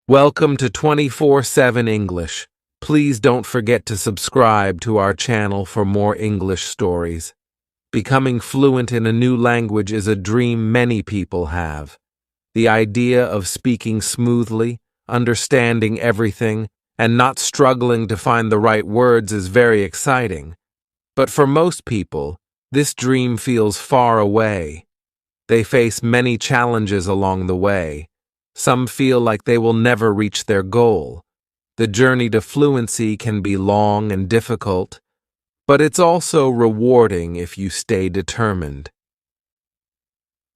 Welcome to 24/7 English. Please don't forget to subscribe to our channel for more English stories. Becoming fluent in a new language is a dream many people have. The idea of speaking smoothly, understanding everything, and not struggling to find the right words is very exciting. But for most people, this dream feels far away. They face many challenges along the way. Some feel like they will never reach their goal. The journey to fluency can be long and difficult, but it's also rewarding if you stay determined.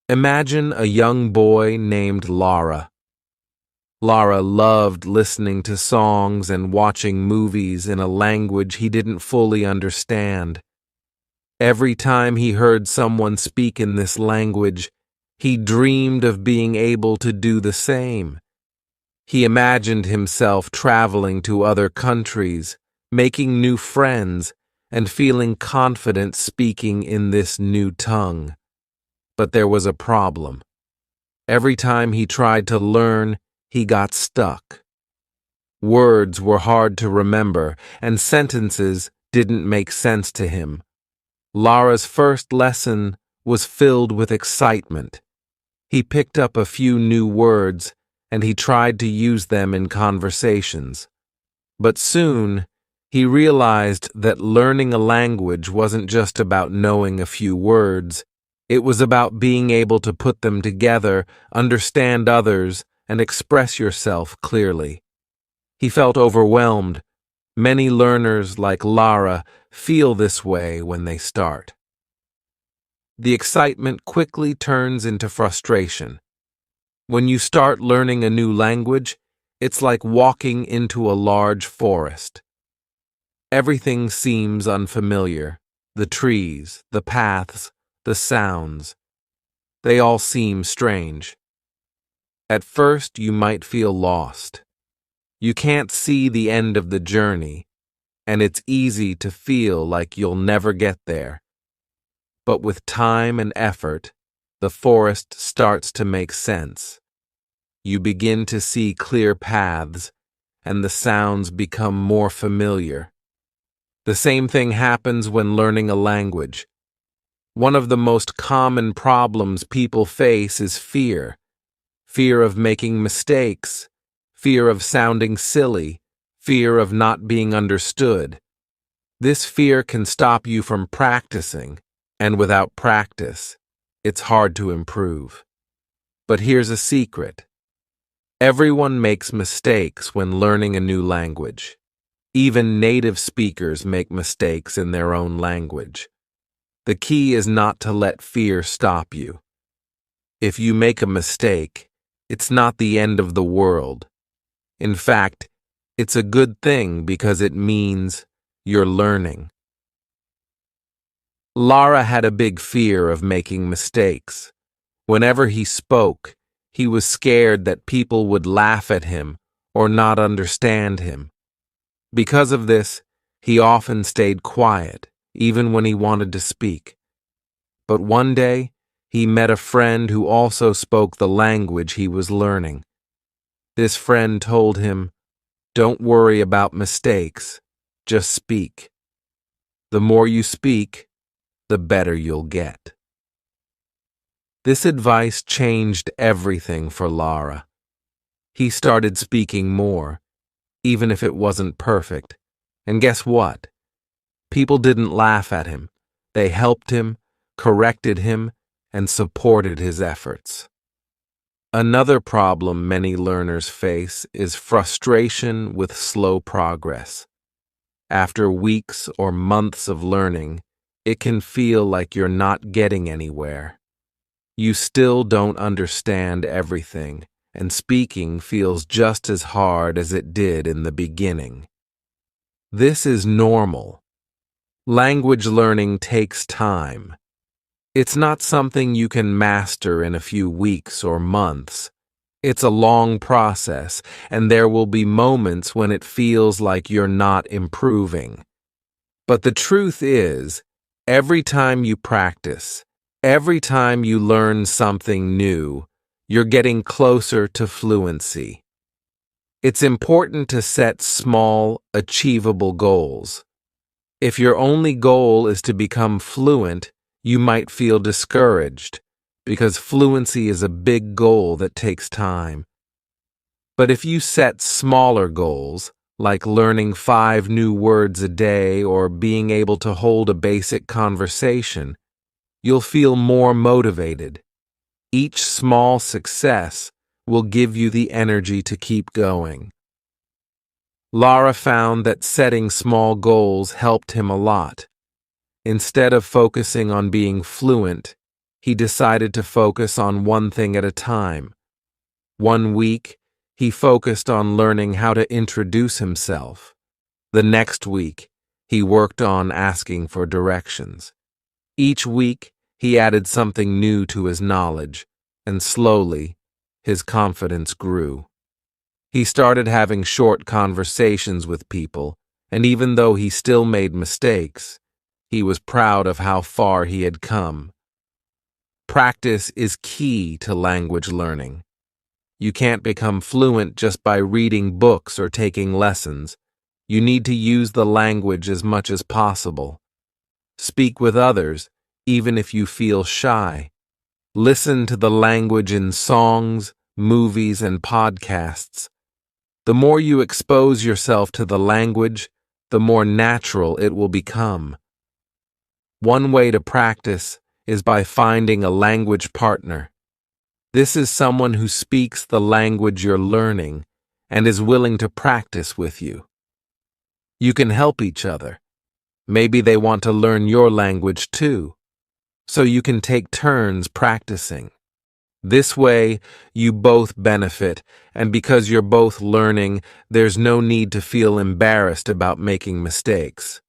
Imagine a young boy named Lara. Lara loved listening to songs and watching movies in a language he didn't fully understand. Every time he heard someone speak in this language, he dreamed of being able to do the same. He imagined himself traveling to other countries, making new friends, and feeling confident speaking in this new tongue. But there was a problem. Every time he tried to learn, he got stuck. Words were hard to remember, and sentences didn't make sense to him. Lara's first lesson was filled with excitement. He picked up a few new words, and he tried to use them in conversations. But soon, he realized that learning a language wasn't just about knowing a few words. It was about being able to put them together, understand others, and express yourself clearly. He felt overwhelmed. Many learners, like Lara, feel this way when they start. The excitement quickly turns into frustration. When you start learning a new language, it's like walking into a large forest. Everything seems unfamiliar. The trees, the paths, the sounds. They all seem strange. At first, you might feel lost. You can't see the end of the journey, and it's easy to feel like you'll never get there. But with time and effort, the forest starts to make sense. You begin to see clear paths, and the sounds become more familiar. The same thing happens when learning a language. One of the most common problems people face is fear. Fear of making mistakes, fear of sounding silly, fear of not being understood. This fear can stop you from practicing. And without practice, it's hard to improve. But here's a secret. Everyone makes mistakes when learning a new language. Even native speakers make mistakes in their own language. The key is not to let fear stop you. If you make a mistake, it's not the end of the world. In fact, it's a good thing because it means you're learning. Lara had a big fear of making mistakes. Whenever he spoke, he was scared that people would laugh at him or not understand him. Because of this, he often stayed quiet, even when he wanted to speak. But one day, he met a friend who also spoke the language he was learning. This friend told him, "Don't worry about mistakes, just speak. The more you speak, the better you'll get." This advice changed everything for Lara. He started speaking more, even if it wasn't perfect. And guess what? People didn't laugh at him. They helped him, corrected him, and supported his efforts. Another problem many learners face is frustration with slow progress. After weeks or months of learning, it can feel like you're not getting anywhere. You still don't understand everything, and speaking feels just as hard as it did in the beginning. This is normal. Language learning takes time. It's not something you can master in a few weeks or months. It's a long process, and there will be moments when it feels like you're not improving. But the truth is, every time you practice, every time you learn something new, you're getting closer to fluency. It's important to set small, achievable goals. If your only goal is to become fluent, you might feel discouraged, because fluency is a big goal that takes time. But if you set smaller goals, like learning 5 new words a day or being able to hold a basic conversation, you'll feel more motivated. Each small success will give you the energy to keep going. Lara found that setting small goals helped him a lot. Instead of focusing on being fluent, he decided to focus on one thing at a time. One week, he focused on learning how to introduce himself. The next week, he worked on asking for directions. Each week, he added something new to his knowledge, and slowly, his confidence grew. He started having short conversations with people, and even though he still made mistakes, he was proud of how far he had come. Practice is key to language learning. You can't become fluent just by reading books or taking lessons. You need to use the language as much as possible. Speak with others, even if you feel shy. Listen to the language in songs, movies, and podcasts. The more you expose yourself to the language, the more natural it will become. One way to practice is by finding a language partner. This is someone who speaks the language you're learning and is willing to practice with you. You can help each other. Maybe they want to learn your language too, so you can take turns practicing. This way, you both benefit, and because you're both learning, there's no need to feel embarrassed about making mistakes.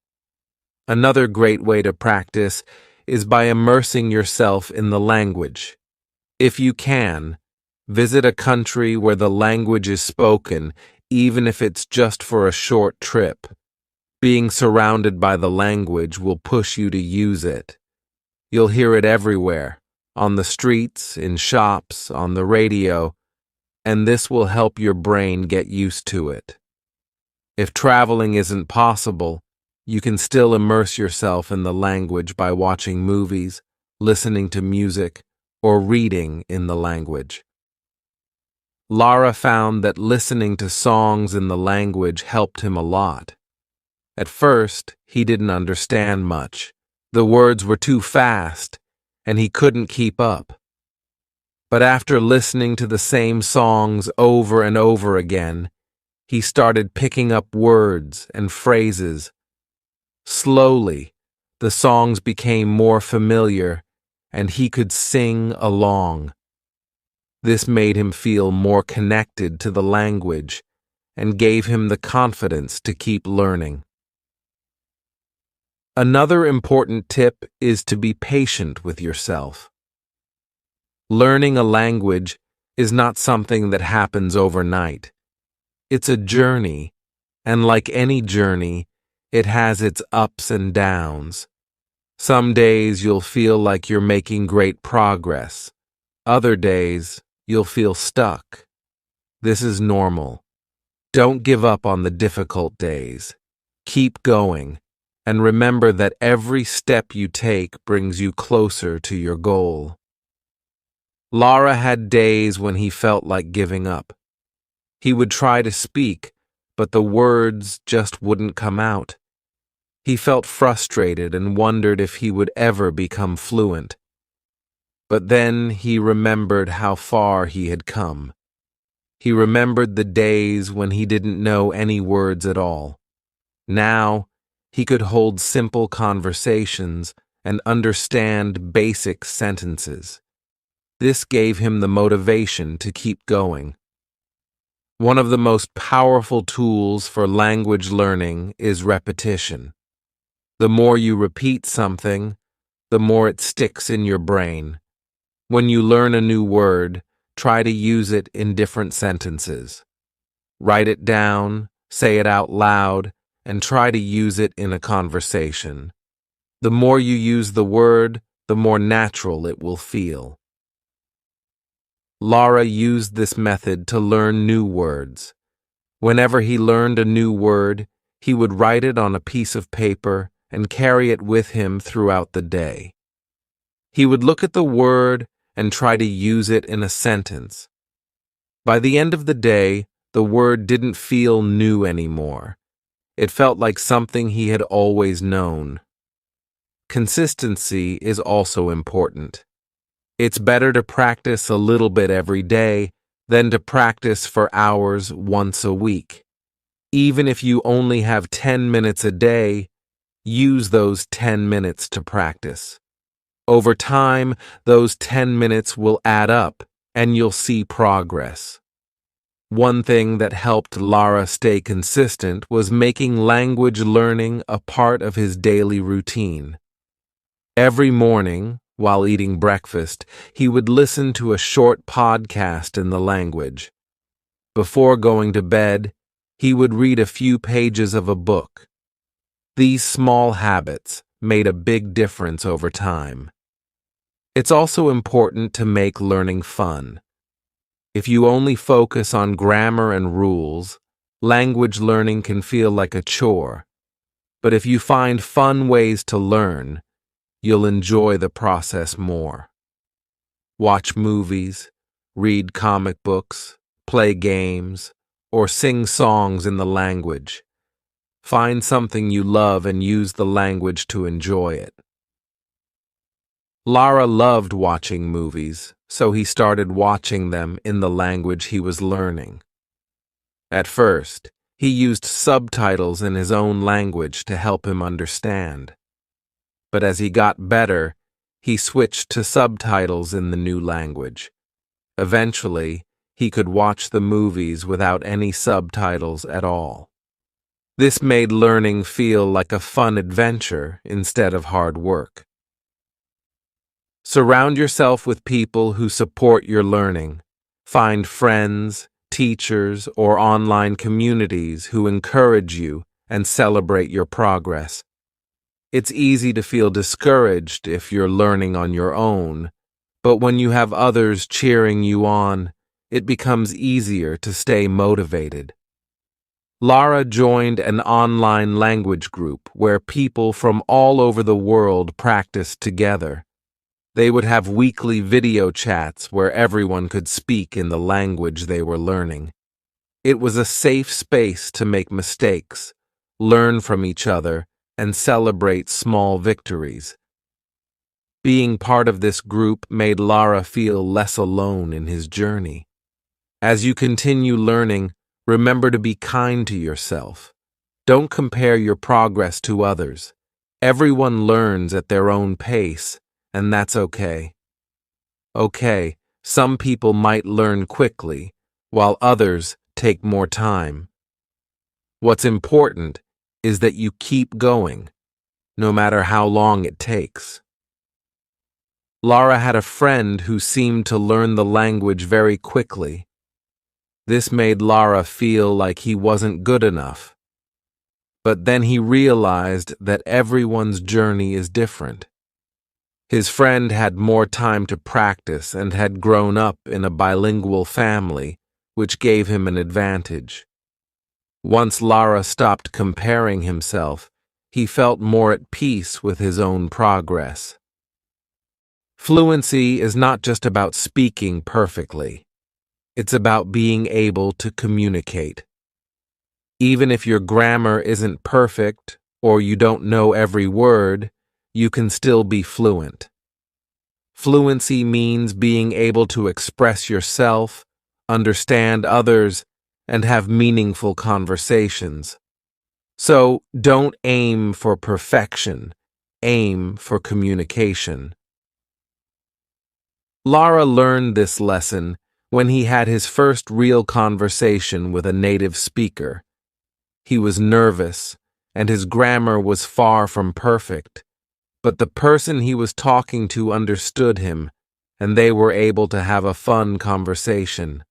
Another great way to practice is by immersing yourself in the language. If you can, visit a country where the language is spoken, even if it's just for a short trip. Being surrounded by the language will push you to use it. You'll hear it everywhere, on the streets, in shops, on the radio, and this will help your brain get used to it. If traveling isn't possible, you can still immerse yourself in the language by watching movies, listening to music, or reading in the language. Lara found that listening to songs in the language helped him a lot. At first, he didn't understand much. The words were too fast, and he couldn't keep up. But after listening to the same songs over and over again, he started picking up words and phrases. Slowly, the songs became more familiar, and he could sing along. This made him feel more connected to the language and gave him the confidence to keep learning. Another important tip is to be patient with yourself. Learning a language is not something that happens overnight. It's a journey, and like any journey, it has its ups and downs. Some days you'll feel like you're making great progress. Other days, you'll feel stuck. This is normal. Don't give up on the difficult days. Keep going, and remember that every step you take brings you closer to your goal. Lara had days when he felt like giving up. He would try to speak, but the words just wouldn't come out. He felt frustrated and wondered if he would ever become fluent. But then he remembered how far he had come. He remembered the days when he didn't know any words at all. Now, he could hold simple conversations and understand basic sentences. This gave him the motivation to keep going. One of the most powerful tools for language learning is repetition. The more you repeat something, the more it sticks in your brain. When you learn a new word, try to use it in different sentences. Write it down, say it out loud, and try to use it in a conversation. The more you use the word, the more natural it will feel. Lara used this method to learn new words. Whenever he learned a new word, he would write it on a piece of paper and carry it with him throughout the day. He would look at the word and try to use it in a sentence. By the end of the day, the word didn't feel new anymore. It felt like something he had always known. Consistency is also important. It's better to practice a little bit every day than to practice for hours once a week. Even if you only have 10 minutes a day, use those 10 minutes to practice. Over time, those 10 minutes will add up, and you'll see progress. One thing that helped Lara stay consistent was making language learning a part of his daily routine. Every morning, while eating breakfast, he would listen to a short podcast in the language. Before going to bed, he would read a few pages of a book. These small habits made a big difference over time. It's also important to make learning fun. If you only focus on grammar and rules, language learning can feel like a chore. But if you find fun ways to learn, you'll enjoy the process more. Watch movies, read comic books, play games, or sing songs in the language. Find something you love and use the language to enjoy it. Lara loved watching movies, so he started watching them in the language he was learning. At first, he used subtitles in his own language to help him understand. But as he got better, he switched to subtitles in the new language. Eventually, he could watch the movies without any subtitles at all. This made learning feel like a fun adventure instead of hard work. Surround yourself with people who support your learning. Find friends, teachers, or online communities who encourage you and celebrate your progress. It's easy to feel discouraged if you're learning on your own, but when you have others cheering you on, it becomes easier to stay motivated. Lara joined an online language group where people from all over the world practiced together. They would have weekly video chats where everyone could speak in the language they were learning. It was a safe space to make mistakes, learn from each other, and celebrate small victories. Being part of this group made Lara feel less alone in his journey. As you continue learning, remember to be kind to yourself. Don't compare your progress to others. Everyone learns at their own pace, and that's okay. Okay, some people might learn quickly, while others take more time. What's important is that you keep going, no matter how long it takes. Lara had a friend who seemed to learn the language very quickly. This made Lara feel like he wasn't good enough. But then he realized that everyone's journey is different. His friend had more time to practice and had grown up in a bilingual family, which gave him an advantage. Once Lara stopped comparing himself, he felt more at peace with his own progress. Fluency is not just about speaking perfectly. It's about being able to communicate. Even if your grammar isn't perfect or you don't know every word, you can still be fluent. Fluency means being able to express yourself, understand others, and have meaningful conversations. So don't aim for perfection, aim for communication. Lara learned this lesson when he had his first real conversation with a native speaker. He was nervous, and his grammar was far from perfect, but the person he was talking to understood him, and they were able to have a fun conversation.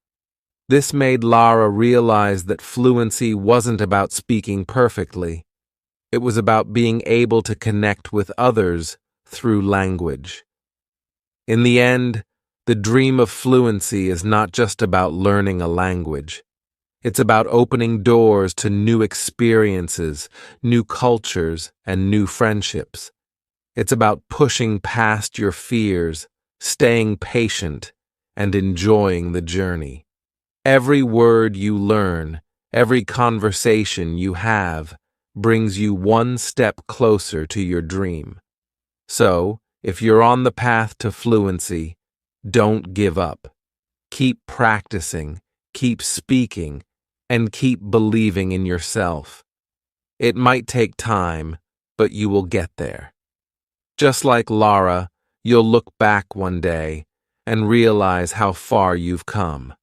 This made Lara realize that fluency wasn't about speaking perfectly. It was about being able to connect with others through language. In the end, the dream of fluency is not just about learning a language. It's about opening doors to new experiences, new cultures, and new friendships. It's about pushing past your fears, staying patient, and enjoying the journey. Every word you learn, every conversation you have, brings you one step closer to your dream. So, if you're on the path to fluency, don't give up. Keep practicing, keep speaking, and keep believing in yourself. It might take time, but you will get there. Just like Lara, you'll look back one day and realize how far you've come.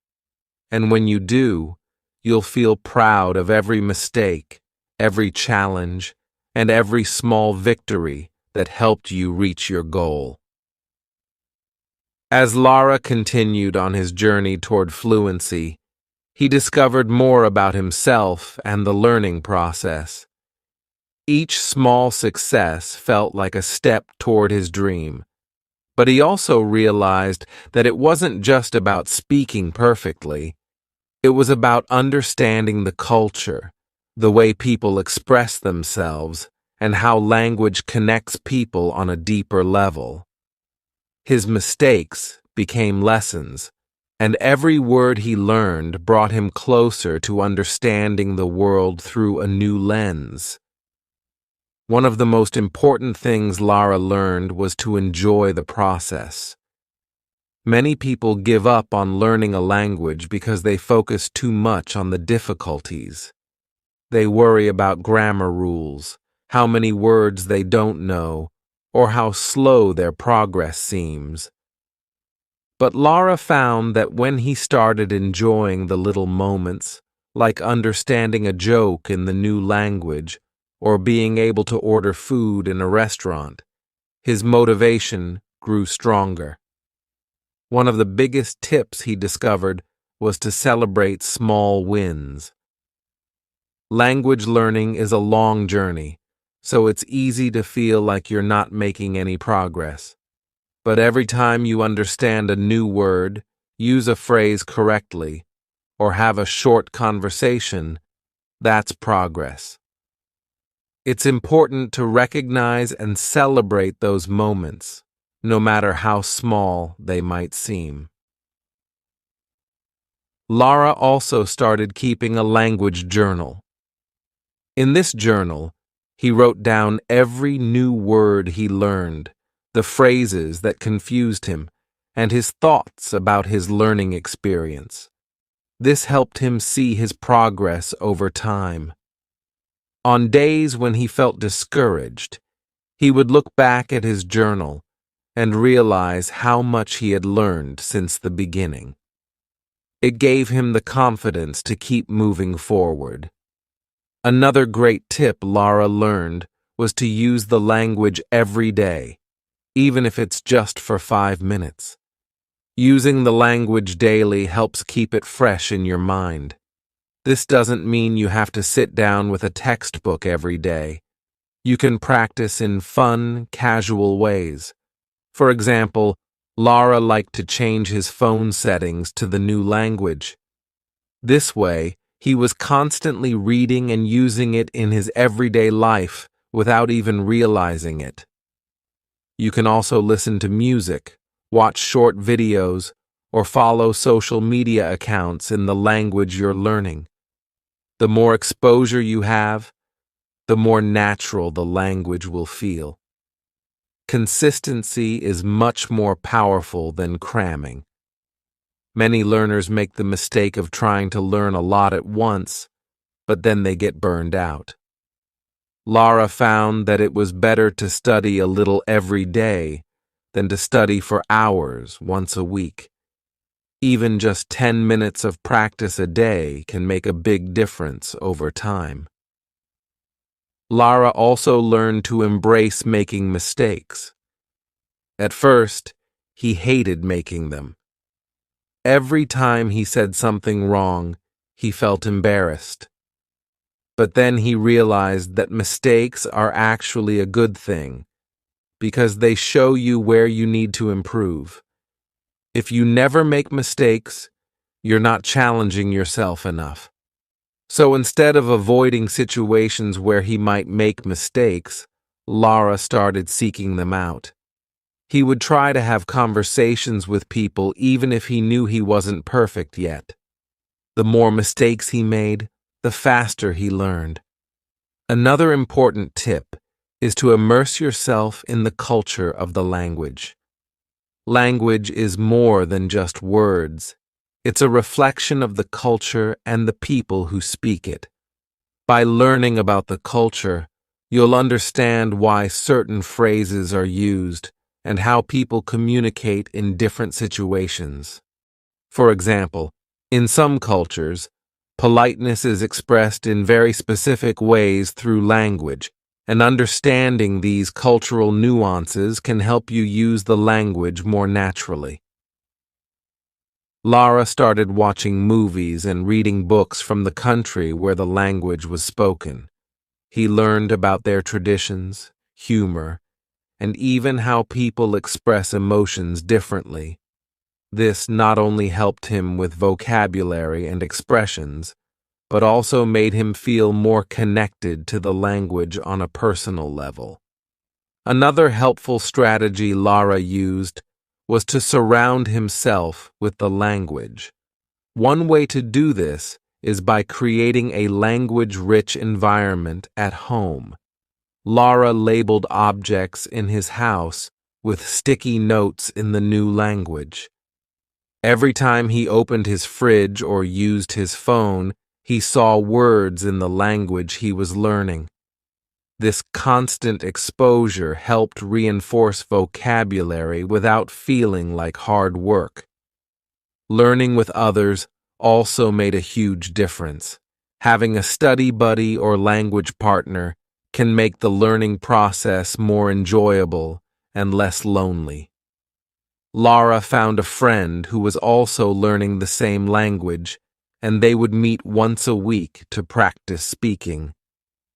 And when you do, you'll feel proud of every mistake, every challenge, and every small victory that helped you reach your goal. As Lara continued on his journey toward fluency, he discovered more about himself and the learning process. Each small success felt like a step toward his dream, but he also realized that it wasn't just about speaking perfectly. It was about understanding the culture, the way people express themselves, and how language connects people on a deeper level. His mistakes became lessons, and every word he learned brought him closer to understanding the world through a new lens. One of the most important things Lara learned was to enjoy the process. Many people give up on learning a language because they focus too much on the difficulties. They worry about grammar rules, how many words they don't know, or how slow their progress seems. But Lara found that when he started enjoying the little moments, like understanding a joke in the new language, or being able to order food in a restaurant, his motivation grew stronger. One of the biggest tips he discovered was to celebrate small wins. Language learning is a long journey, so it's easy to feel like you're not making any progress. But every time you understand a new word, use a phrase correctly, or have a short conversation, that's progress. It's important to recognize and celebrate those moments, no matter how small they might seem. Lara also started keeping a language journal. In this journal, he wrote down every new word he learned, the phrases that confused him, and his thoughts about his learning experience. This helped him see his progress over time. On days when he felt discouraged, he would look back at his journal and realize how much he had learned since the beginning. It gave him the confidence to keep moving forward. Another great tip Lara learned was to use the language every day, even if it's just for 5 minutes. Using the language daily helps keep it fresh in your mind. This doesn't mean you have to sit down with a textbook every day. You can practice in fun, casual ways. For example, Lara liked to change his phone settings to the new language. This way, he was constantly reading and using it in his everyday life without even realizing it. You can also listen to music, watch short videos, or follow social media accounts in the language you're learning. The more exposure you have, the more natural the language will feel. Consistency is much more powerful than cramming. Many learners make the mistake of trying to learn a lot at once, but then they get burned out. Lara found that it was better to study a little every day than to study for hours once a week. Even just 10 minutes of practice a day can make a big difference over time. Lara also learned to embrace making mistakes. At first, he hated making them. Every time he said something wrong, he felt embarrassed. But then he realized that mistakes are actually a good thing, because they show you where you need to improve. If you never make mistakes, you're not challenging yourself enough. So instead of avoiding situations where he might make mistakes, Lara started seeking them out. He would try to have conversations with people even if he knew he wasn't perfect yet. The more mistakes he made, the faster he learned. Another important tip is to immerse yourself in the culture of the language. Language is more than just words. It's a reflection of the culture and the people who speak it. By learning about the culture, you'll understand why certain phrases are used and how people communicate in different situations. For example, in some cultures, politeness is expressed in very specific ways through language, and understanding these cultural nuances can help you use the language more naturally. Lara started watching movies and reading books from the country where the language was spoken. He learned about their traditions, humor, and even how people express emotions differently. This not only helped him with vocabulary and expressions, but also made him feel more connected to the language on a personal level. Another helpful strategy Lara used was to surround himself with the language. One way to do this is by creating a language-rich environment at home. Lara labeled objects in his house with sticky notes in the new language. Every time he opened his fridge or used his phone, he saw words in the language he was learning. This constant exposure helped reinforce vocabulary without feeling like hard work. Learning with others also made a huge difference. Having a study buddy or language partner can make the learning process more enjoyable and less lonely. Lara found a friend who was also learning the same language, and they would meet once a week to practice speaking.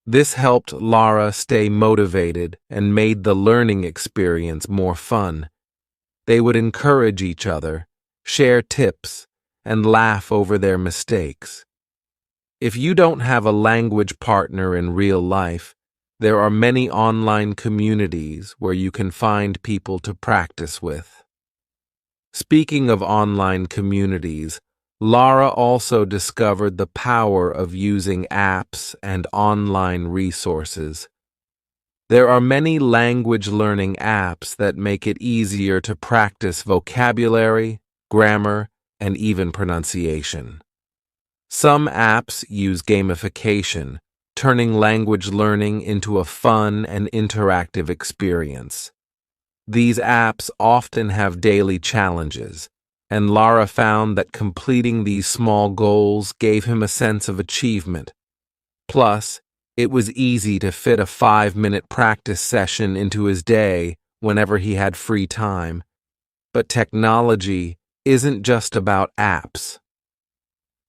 This helped Lara stay motivated and made the learning experience more fun. They would encourage each other, share tips, and laugh over their mistakes. If you don't have a language partner in real life, there are many online communities where you can find people to practice with. Speaking of online communities, Lara also discovered the power of using apps and online resources. There are many language learning apps that make it easier to practice vocabulary, grammar, and even pronunciation. Some apps use gamification, turning language learning into a fun and interactive experience. These apps often have daily challenges, and Lara found that completing these small goals gave him a sense of achievement. Plus, it was easy to fit a 5-minute practice session into his day whenever he had free time. But technology isn't just about apps.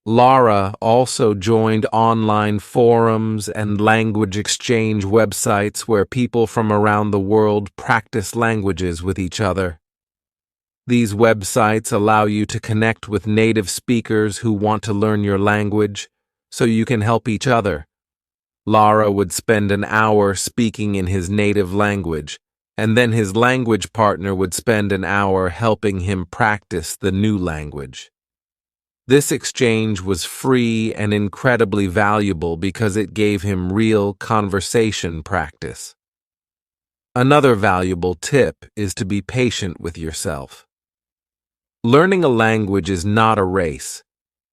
Lara also joined online forums and language exchange websites where people from around the world practice languages with each other. These websites allow you to connect with native speakers who want to learn your language, so you can help each other. Lara would spend an hour speaking in his native language, and then his language partner would spend an hour helping him practice the new language. This exchange was free and incredibly valuable because it gave him real conversation practice. Another valuable tip is to be patient with yourself. Learning a language is not a race.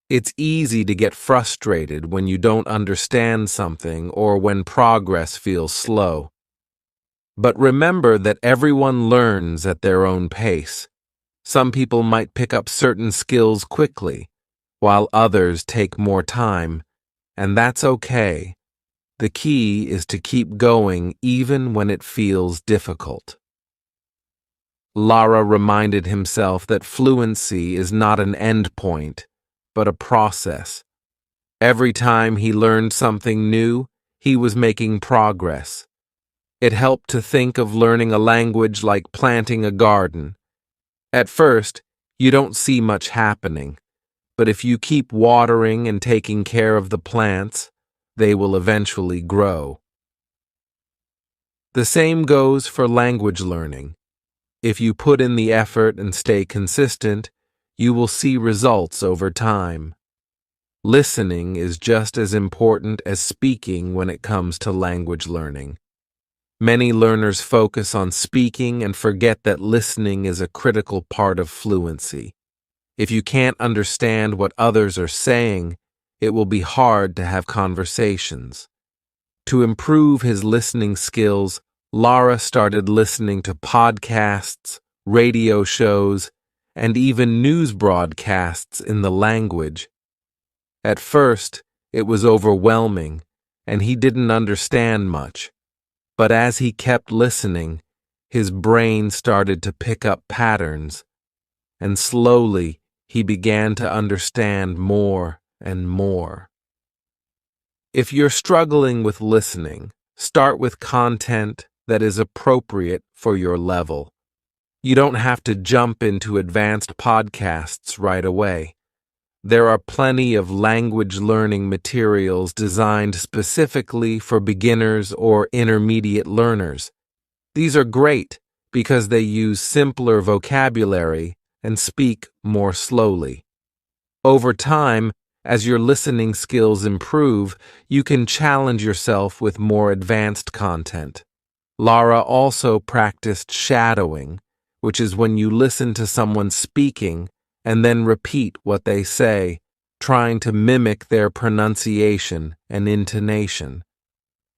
It's easy to get frustrated when you don't understand something or when progress feels slow. But remember that everyone learns at their own pace. Some people might pick up certain skills quickly, while others take more time, and that's okay. The key is to keep going even when it feels difficult. Lara reminded himself that fluency is not an end point, but a process. Every time he learned something new, he was making progress. It helped to think of learning a language like planting a garden. At first, you don't see much happening, but if you keep watering and taking care of the plants, they will eventually grow. The same goes for language learning. If you put in the effort and stay consistent, you will see results over time. Listening is just as important as speaking when it comes to language learning. Many learners focus on speaking and forget that listening is a critical part of fluency. If you can't understand what others are saying, it will be hard to have conversations. To improve his listening skills, Lara started listening to podcasts, radio shows, and even news broadcasts in the language. At first, it was overwhelming, and he didn't understand much. But as he kept listening, his brain started to pick up patterns, and slowly he began to understand more and more. If you're struggling with listening, start with content that is appropriate for your level. You don't have to jump into advanced podcasts right away. There are plenty of language learning materials designed specifically for beginners or intermediate learners. These are great because they use simpler vocabulary and speak more slowly. Over time, as your listening skills improve, you can challenge yourself with more advanced content. Lara also practiced shadowing, which is when you listen to someone speaking and then repeat what they say, trying to mimic their pronunciation and intonation.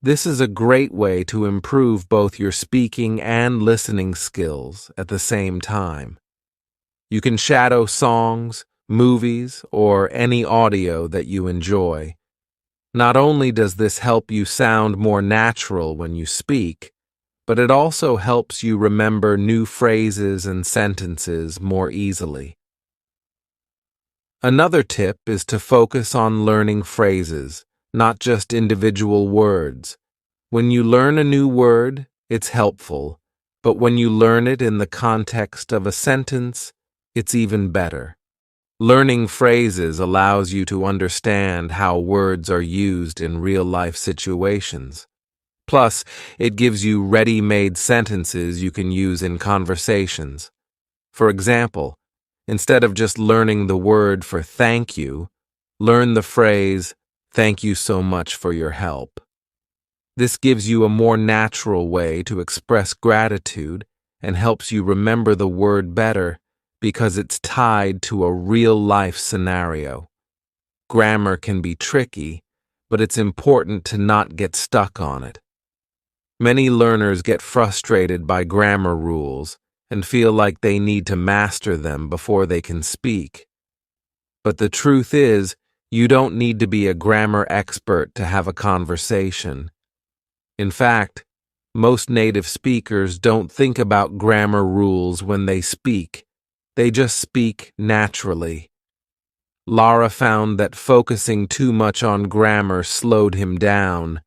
This is a great way to improve both your speaking and listening skills at the same time. You can shadow songs, movies, or any audio that you enjoy. Not only does this help you sound more natural when you speak, but it also helps you remember new phrases and sentences more easily. Another tip is to focus on learning phrases, not just individual words. When you learn a new word, it's helpful, but when you learn it in the context of a sentence, it's even better. Learning phrases allows you to understand how words are used in real-life situations. Plus, it gives you ready-made sentences you can use in conversations. For example, instead of just learning the word for thank you, learn the phrase, "Thank you so much for your help." This gives you a more natural way to express gratitude and helps you remember the word better because it's tied to a real-life scenario. Grammar can be tricky, but it's important to not get stuck on it. Many learners get frustrated by grammar rules and feel like they need to master them before they can speak. But the truth is, you don't need to be a grammar expert to have a conversation. In fact, most native speakers don't think about grammar rules when they speak. They just speak naturally. Lara found that focusing too much on grammar slowed him down,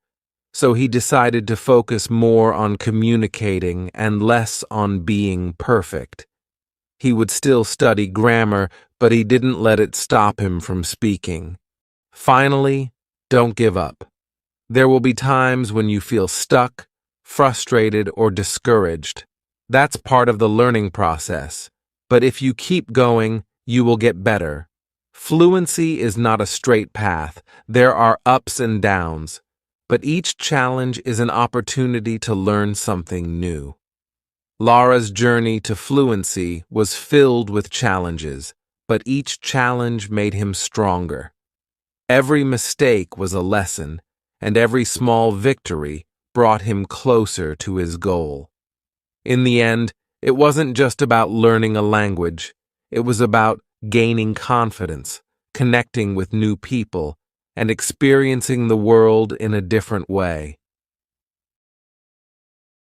so he decided to focus more on communicating and less on being perfect. He would still study grammar, but he didn't let it stop him from speaking. Finally, don't give up. There will be times when you feel stuck, frustrated, or discouraged. That's part of the learning process. But if you keep going, you will get better. Fluency is not a straight path. There are ups and downs. But each challenge is an opportunity to learn something new. Lara's journey to fluency was filled with challenges, but each challenge made him stronger. Every mistake was a lesson, and every small victory brought him closer to his goal. In the end, it wasn't just about learning a language. It was about gaining confidence, connecting with new people, and experiencing the world in a different way.